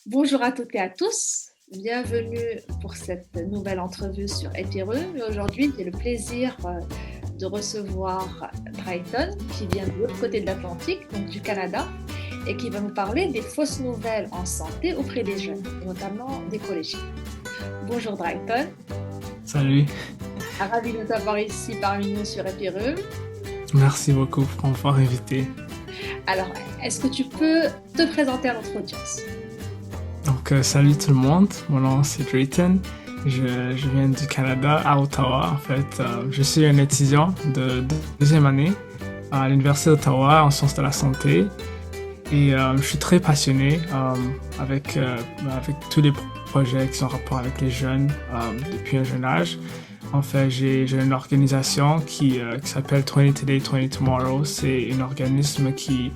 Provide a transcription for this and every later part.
Bonjour à toutes et à tous, bienvenue pour cette nouvelle entrevue sur Ethereum. Et aujourd'hui, j'ai le plaisir de recevoir Drayton qui vient de l'autre côté de l'Atlantique, donc du Canada, et qui va nous parler des fausses nouvelles en santé auprès des jeunes, et notamment des collégiens. Bonjour Drayton, Salut, ravi de t'avoir ici parmi nous sur Ethereum. merci beaucoup pour m'avoir invité. Alors, est-ce que tu peux te présenter à notre audience? Salut tout le monde, mon nom c'est Drayton, je viens du Canada, à Ottawa en fait. Je suis un étudiant de deuxième année à l'Université d'Ottawa en sciences de la santé et je suis très passionné avec tous les projets qui sont en rapport avec les jeunes depuis un jeune âge. En fait, j'ai une organisation qui s'appelle 20 Today, 20 Tomorrow. C'est un organisme qui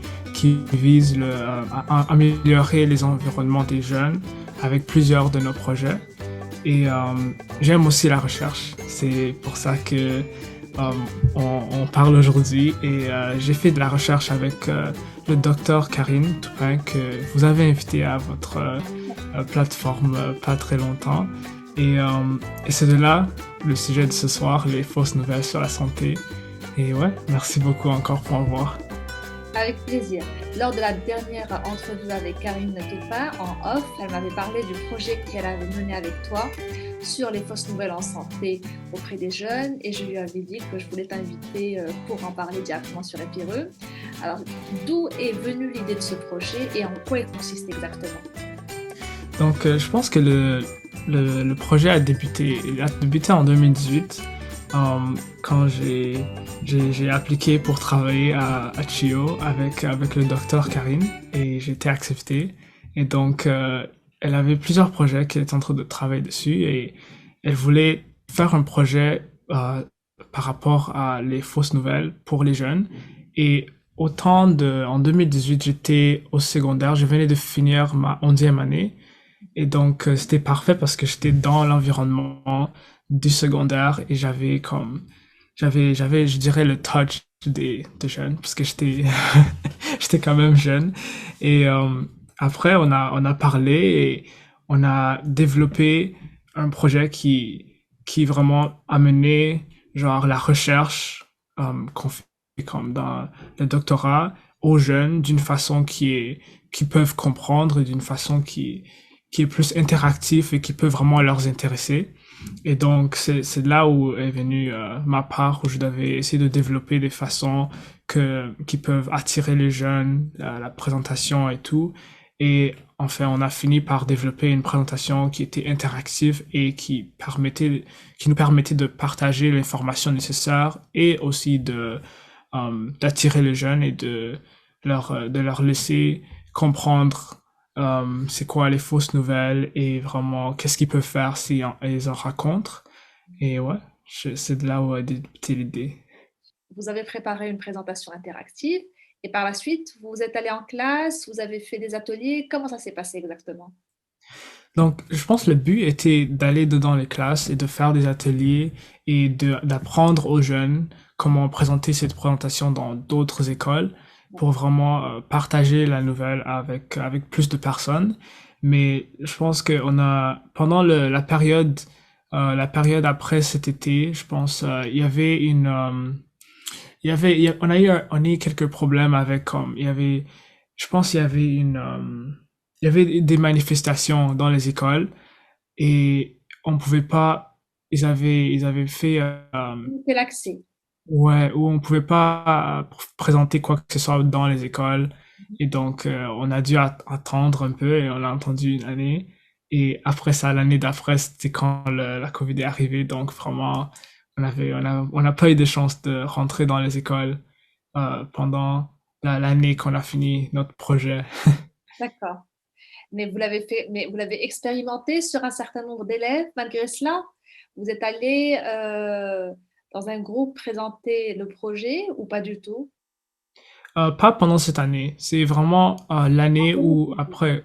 vise à améliorer les environnements des jeunes avec plusieurs de nos projets. Et j'aime aussi la recherche. C'est pour ça que on parle aujourd'hui. Et j'ai fait de la recherche avec le docteur Karine Toupin que vous avez invité à votre plateforme pas très longtemps. Et, euh, et c'est de là le sujet de ce soir, les fausses nouvelles sur la santé. Et ouais, merci beaucoup encore pour m'avoir. Avec plaisir. Lors de la dernière entrevue avec Karine Toupin, en off, elle m'avait parlé du projet qu'elle avait mené avec toi sur les fausses nouvelles en santé auprès des jeunes et je lui avais dit que je voulais t'inviter pour en parler directement sur Epireux. Alors, d'où est venue l'idée de ce projet et en quoi il consiste exactement? Je pense que le projet il a débuté en 2018 quand j'ai appliqué pour travailler à CHIO avec le docteur Karine et j'ai été accepté. Et elle avait plusieurs projets qu'elle était en train de travailler dessus et elle voulait faire un projet par rapport à les fausses nouvelles pour les jeunes. Et en 2018, j'étais au secondaire, je venais de finir ma 11e année. Et c'était parfait parce que j'étais dans l'environnement du secondaire et je dirais, le touch des jeunes parce que j'étais quand même jeune. Et après, on a parlé et on a développé un projet qui vraiment a mené, genre, la recherche qu'on fait comme dans le doctorat aux jeunes d'une façon qui peuvent comprendre et d'une façon qui est plus interactif et qui peut vraiment leur intéresser. Et donc, c'est de là où est venue ma part, où je devais essayer de développer des façons qui peuvent attirer les jeunes, la présentation et tout. Et enfin, on a fini par développer une présentation qui était interactive et qui nous permettait de partager l'information nécessaire et aussi d'attirer les jeunes et de leur laisser comprendre c'est quoi les fausses nouvelles et vraiment qu'est-ce qu'ils peuvent faire si ils en racontent. Et ouais, c'est de là où a débuté l'idée. Vous avez préparé une présentation interactive et par la suite, vous êtes allé en classe, vous avez fait des ateliers. Comment ça s'est passé exactement? Donc, je pense que le but était d'aller dedans les classes et de faire des ateliers et d'apprendre aux jeunes comment présenter cette présentation dans d'autres écoles pour vraiment partager la nouvelle avec plus de personnes. Mais je pense pendant la période après cet été, je pense, il y avait on a eu quelques problèmes avec, je pense, il y avait des manifestations dans les écoles et on pouvait pas, ils avaient fait, C'est l'accès. ouais, où on pouvait pas présenter quoi que ce soit dans les écoles. Et on a dû attendre un peu et on a attendu une année. Et après ça, l'année d'après, c'était quand la COVID est arrivée. Donc vraiment, on n'a pas eu de chance de rentrer dans les écoles pendant l'année qu'on a fini notre projet. D'accord. Mais vous l'avez expérimenté sur un certain nombre d'élèves malgré cela? Vous êtes allé dans un groupe présenter le projet ou pas du tout? Pas pendant cette année. C'est vraiment l'année où après,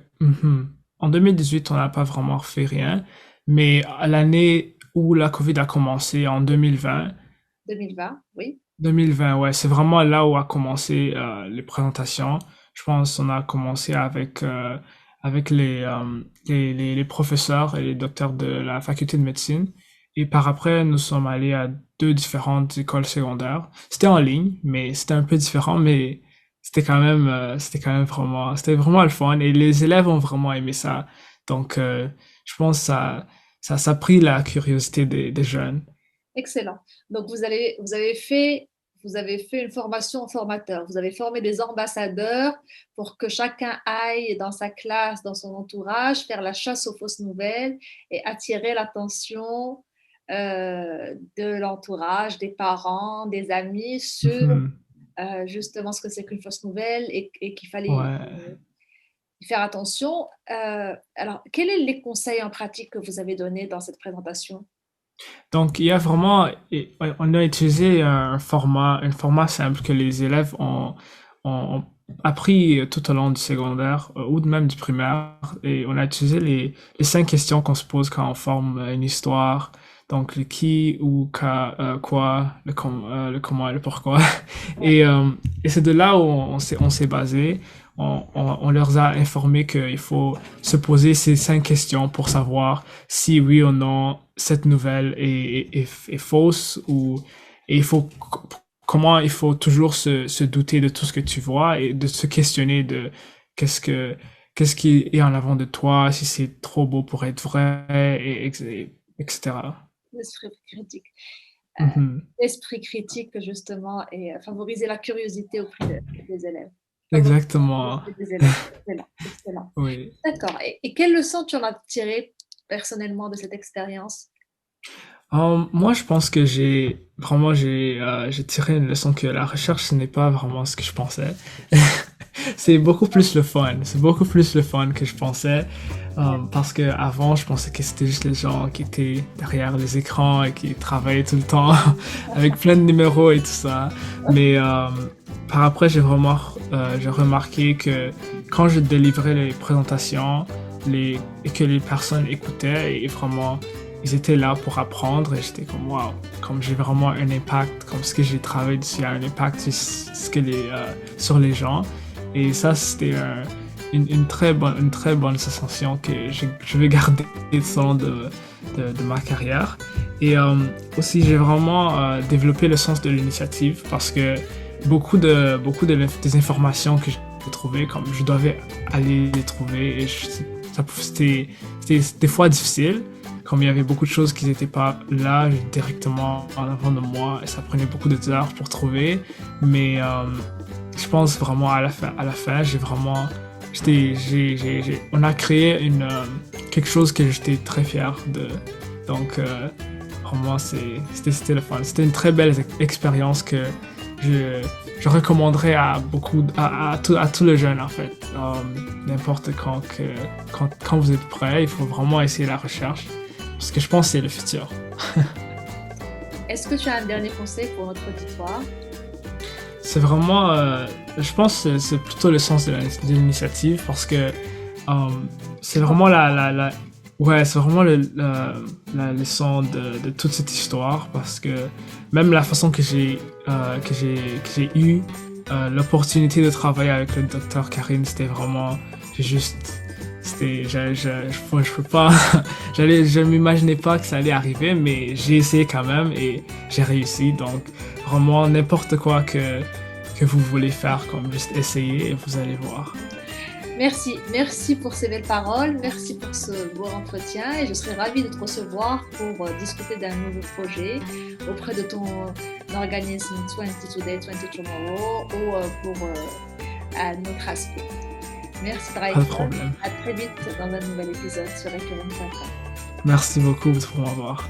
en 2018, on n'a pas vraiment fait rien, mais à l'année où la COVID a commencé en 2020, 2020, oui. 2020, ouais, c'est vraiment là où a commencé les présentations. Je pense qu'on a commencé avec avec les professeurs et les docteurs de la faculté de médecine. Et par après, nous sommes allés à deux différentes écoles secondaires. C'était en ligne, mais c'était un peu différent, mais c'était quand même vraiment, c'était vraiment le fun. Et les élèves ont vraiment aimé ça. Donc, je pense que ça a pris la curiosité des jeunes. Excellent. Donc, vous avez fait une formation en formateur. Vous avez formé des ambassadeurs pour que chacun aille dans sa classe, dans son entourage, faire la chasse aux fausses nouvelles et attirer l'attention de l'entourage, des parents, des amis sur Mhm. justement ce que c'est qu'une fausse nouvelle et qu'il fallait Ouais. y faire attention. Alors, quels sont les conseils en pratique que vous avez donnés dans cette présentation? Donc, il y a vraiment, ouais, on a utilisé un format simple que les élèves ont appris tout au long du secondaire ou même du primaire. Et on a utilisé les cinq questions qu'on se pose quand on forme une histoire. Donc, le qui, où, quand, quoi, le comment et le pourquoi. Ouais. Et, euh, et c'est de là où on s'est basé. On leur a informé qu'il faut se poser ces cinq questions pour savoir si oui ou non cette nouvelle est fausse ou et il faut comment il faut toujours se douter de tout ce que tu vois et de se questionner de qu'est-ce que qu'est-ce qui est en avant de toi, si c'est trop beau pour être vrai, etc. L'esprit critique. Euh, Mhm. L'esprit critique, justement, et favoriser la curiosité auprès des élèves. Favoriser la Exactement. curiosité des élèves. Excellent, excellent. Oui. D'accord. Et quelle leçon tu en as tiré personnellement de cette expérience? Moi, je pense que j'ai tiré une leçon que la recherche, ce n'est pas vraiment ce que je pensais. C'est beaucoup plus le fun. C'est beaucoup plus le fun que je pensais. Ouais. Parce que avant, je pensais que c'était juste les gens qui étaient derrière les écrans et qui travaillaient tout le temps avec plein de numéros et tout ça. Mais par après, j'ai remarqué que quand je délivrais les présentations, et que les personnes écoutaient et vraiment ils étaient là pour apprendre et j'étais comme waouh, comme j'ai vraiment un impact, comme ce que j'ai travaillé dessus a un impact sur sur les gens. Et ça, c'était une très bonne sensation que je vais garder tout au long de ma carrière. Et aussi, j'ai vraiment développé le sens de l'initiative parce que des informations que j'ai trouvées, comme je devais aller les trouver et c'était des fois difficile, comme il y avait beaucoup de choses qui n'étaient pas là directement en avant de moi et ça prenait beaucoup d'heures pour trouver. Mais je pense vraiment à la fin, j'ai vraiment, on a créé quelque chose que j'étais très fier de. Donc vraiment, c'était le fun. C'était une très belle expérience que je, je recommanderais à à tous les jeunes en fait. N'importe quand vous êtes prêts, il faut vraiment essayer la recherche parce que je pense que c'est le futur. Est-ce que tu as un dernier conseil pour notre auditoire? C'est vraiment, je pense que c'est plutôt le sens de l'initiative parce que c'est vraiment ouais, c'est vraiment la leçon de toute cette histoire parce que même la façon que j'ai eu l'opportunité de travailler avec le docteur Karine, c'était vraiment, j'ai juste, c'était, je peux pas, je m'imaginais pas que ça allait arriver, mais j'ai essayé quand même et j'ai réussi. Donc vraiment n'importe quoi que vous voulez faire, comme juste essayer et vous allez voir. Merci, merci pour ces belles paroles, merci pour ce beau entretien et je serai ravie de te recevoir pour discuter d'un nouveau projet auprès de ton organisme 20 Today, 20 Tomorrow ou pour un autre aspect. Merci Pas de Draïka, problème. à très vite dans un nouvel épisode sur Ekelon.com. Merci beaucoup pour m'avoir.